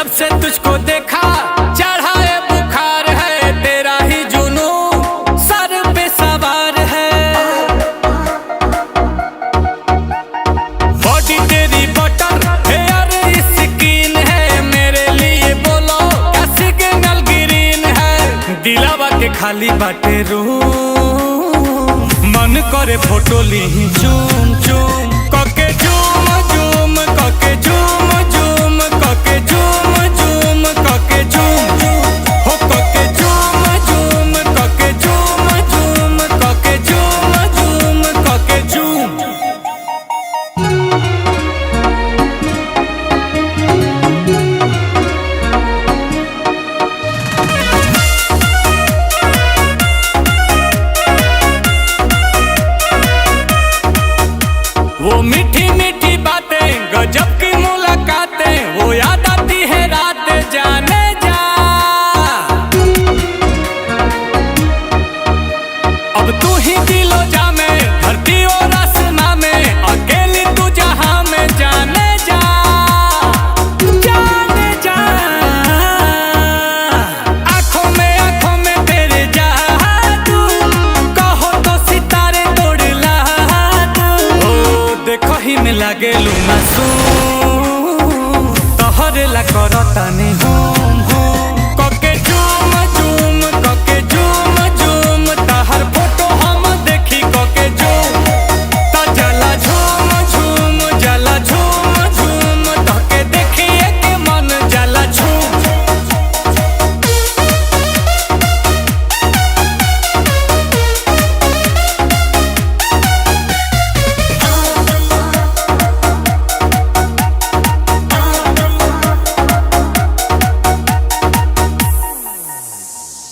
जब से तुझको देखा चढ़ा है बुखार है, तेरा ही जुनू सर पे सवार है। बॉडी तेरी बटर हेयर स्किन है, मेरे लिए बोलो क्या सिग्नल ग्रीन है। दिलावा के खाली बाटे रूम, मन करे फोटो ली चूम चूम कके झूम झूम कके झूम झूम कके झूम झूम कके झूम हो कके झूम झूम कके झूम झूम कके झूम झूम कके झूम। वो मीठी मीठी बातें गजब की मुलाकातें, वो याद आती है रात जाने जा। अब तू ही दिलो जा में धरती और आसमां में, अकेली तू जहां में जाने जा जाने जा। आंखों में तेरे जादू, कहो तो सितारे तोड़ ला दू। देखो ही में लागे लूना तोहरे ला करतानी होम होम कके झूम झूम कके झूम झूम, ताहर फोटो हम देखी कके झूम ता जला झूम झूम जला झूम झूम, तके देखिए के मन जला झूम।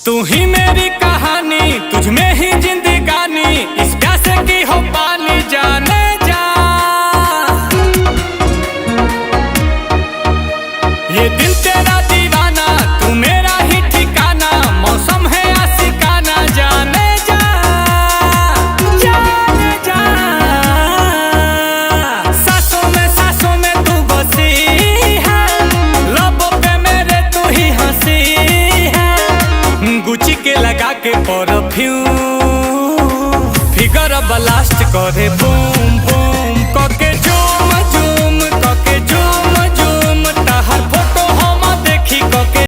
तू ही मेरी कहानी, तुझ में ही जिंदगानी, इस प्यासे की हो पानी जाने जा। ये दिल तेरा दीवाना, तू मेरा ही ठिकाना, मौसम है आशिकाना जाने जा जाने जा। सांसों में तू बसी है, लबों पे मेरे तू ही हंसी है। गुची के लगा के परफ्यूम, फिगर ब्लास्ट करे बूम